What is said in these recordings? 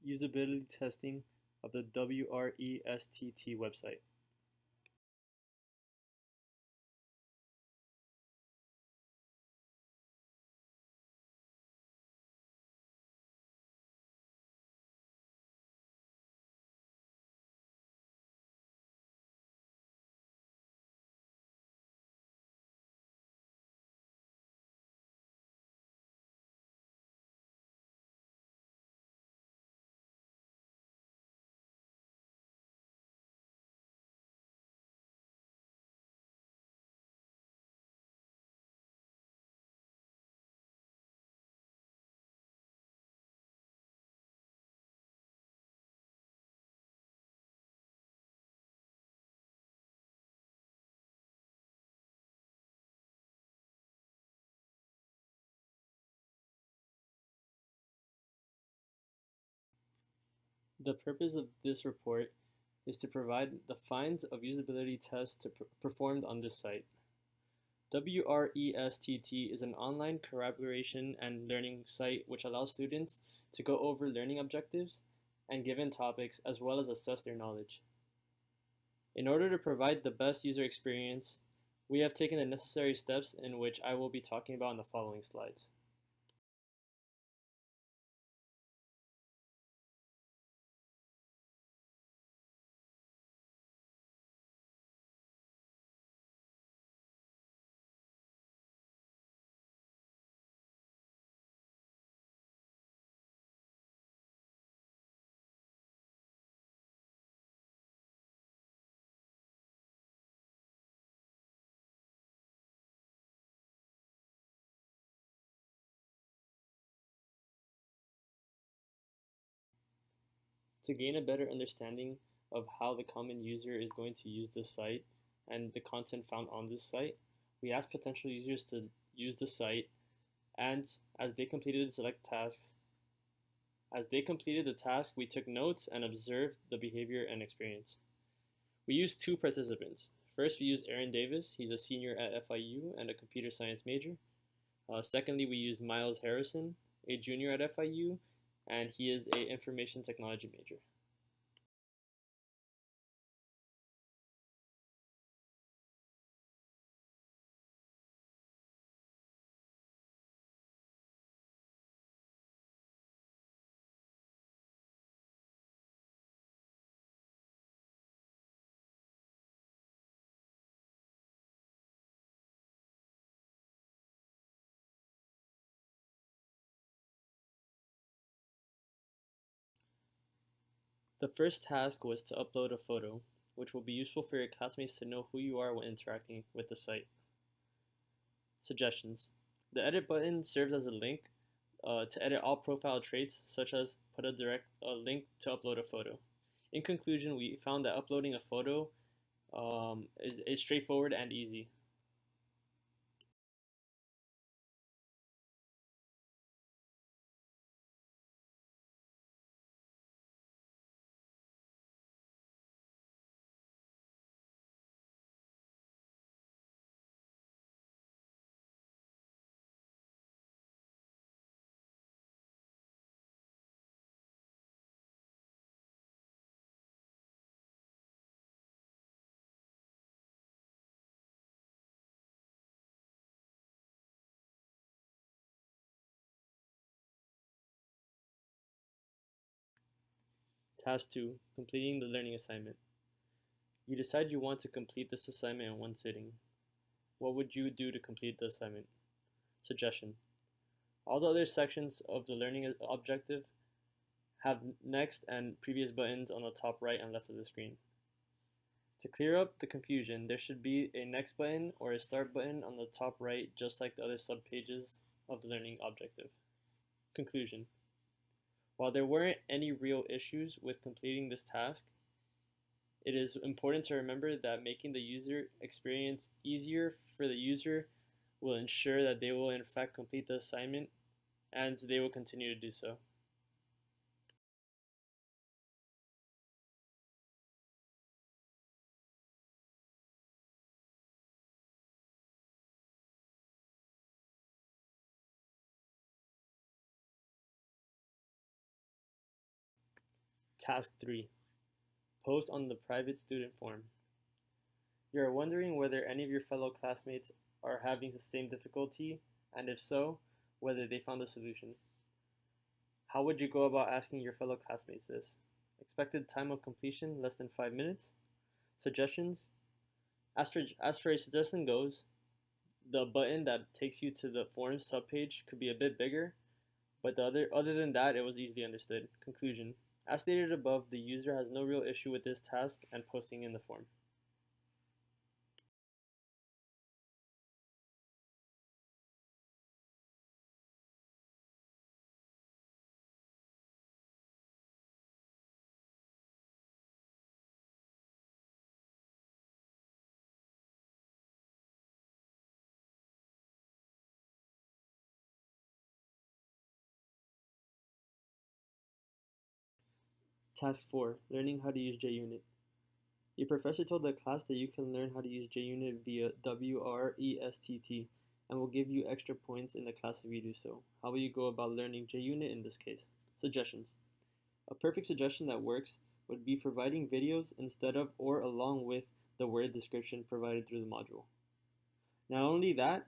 usability testing of the WReSTT website. The purpose of this report is to provide the finds of usability tests performed on this site. WReSTT is an online collaboration and learning site which allows students to go over learning objectives and given topics as well as assess their knowledge. In order to provide the best user experience, we have taken the necessary steps in which I will be talking about in the following slides. To gain a better understanding of how the common user is going to use this site and the content found on this site, we asked potential users to use the site, and as they completed the task, we took notes and observed the behavior and experience. We used two participants. First, we used Aaron Davis. He's a senior at FIU and a computer science major. Secondly, we used Miles Harrison, a junior at FIU, and he is an information technology major. The first task was to upload a photo, which will be useful for your classmates to know who you are when interacting with the site. Suggestions. The edit button serves as a link to edit all profile traits, such as put a direct link to upload a photo. In conclusion, we found that uploading a photo is straightforward and easy. Task 2, completing the learning assignment. You decide you want to complete this assignment in one sitting. What would you do to complete the assignment? Suggestion. All the other sections of the learning objective have next and previous buttons on the top right and left of the screen. To clear up the confusion, there should be a next button or a start button on the top right, just like the other subpages of the learning objective. Conclusion. While there weren't any real issues with completing this task, it is important to remember that making the user experience easier for the user will ensure that they will in fact complete the assignment, and they will continue to do so. Task 3. Post on the private student forum. You are wondering whether any of your fellow classmates are having the same difficulty, and if so, whether they found a solution. How would you go about asking your fellow classmates this? Expected time of completion, less than 5 minutes. Suggestions? As for a suggestion goes, the button that takes you to the forum subpage could be a bit bigger, but other than that, it was easily understood. Conclusion. As stated above, the user has no real issue with this task and posting in the form. Task 4. Learning how to use JUnit. Your professor told the class that you can learn how to use JUnit via WReSTT and will give you extra points in the class if you do so. How will you go about learning JUnit in this case? Suggestions. A perfect suggestion that works would be providing videos instead of or along with the word description provided through the module. Not only that,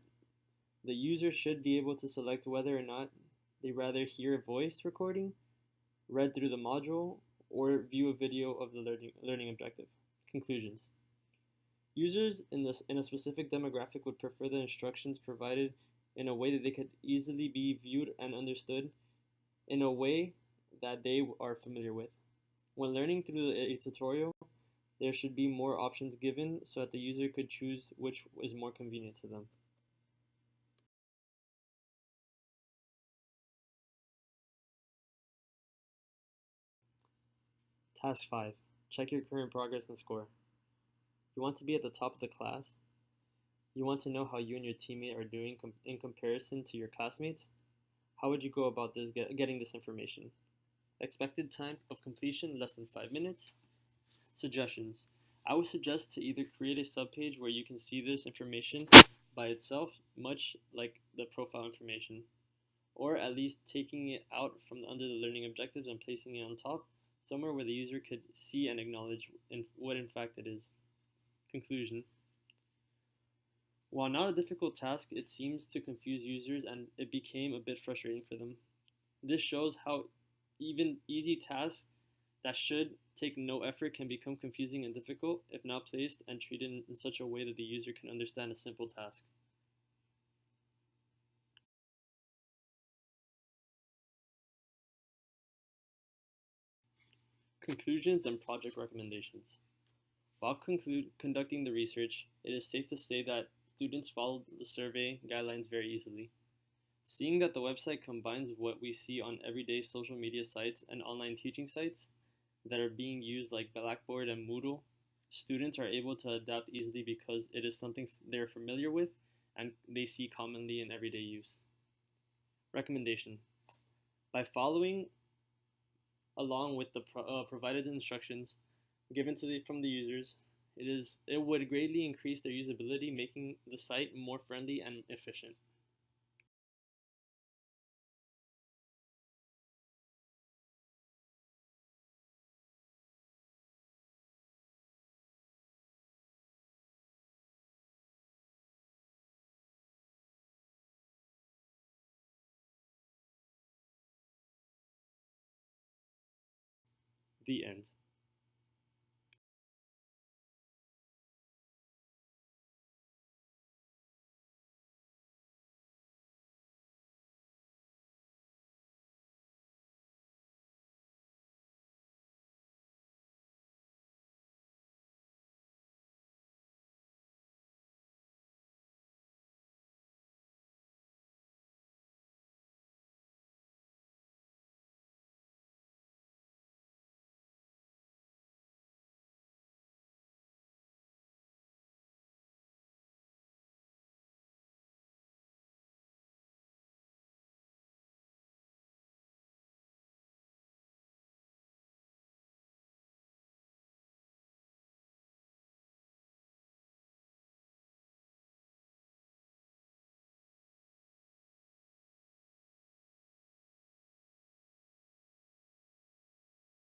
the user should be able to select whether or not they rather hear a voice recording, read through the module, or view a video of the learning objective. Conclusions. Users in a specific demographic would prefer the instructions provided in a way that they could easily be viewed and understood in a way that they are familiar with. When learning through a tutorial, there should be more options given so that the user could choose which is more convenient to them. Task 5. Check your current progress and score. You want to be at the top of the class? You want to know how you and your teammate are doing in comparison to your classmates? How would you go about getting this information? Expected time of completion, less than 5 minutes. Suggestions. I would suggest to either create a subpage where you can see this information by itself, much like the profile information, or at least taking it out from under the learning objectives and placing it on top, somewhere where the user could see and acknowledge what in fact it is. Conclusion. While not a difficult task, it seems to confuse users and it became a bit frustrating for them. This shows how even easy tasks that should take no effort can become confusing and difficult if not placed and treated in such a way that the user can understand a simple task. Conclusions and project recommendations. While conducting the research, it is safe to say that students followed the survey guidelines very easily. Seeing that the website combines what we see on everyday social media sites and online teaching sites that are being used like Blackboard and Moodle, students are able to adapt easily because it is something they're familiar with and they see commonly in everyday use. Recommendation. By following along with the provided instructions given from the users, it would greatly increase their usability, making the site more friendly and efficient. The end.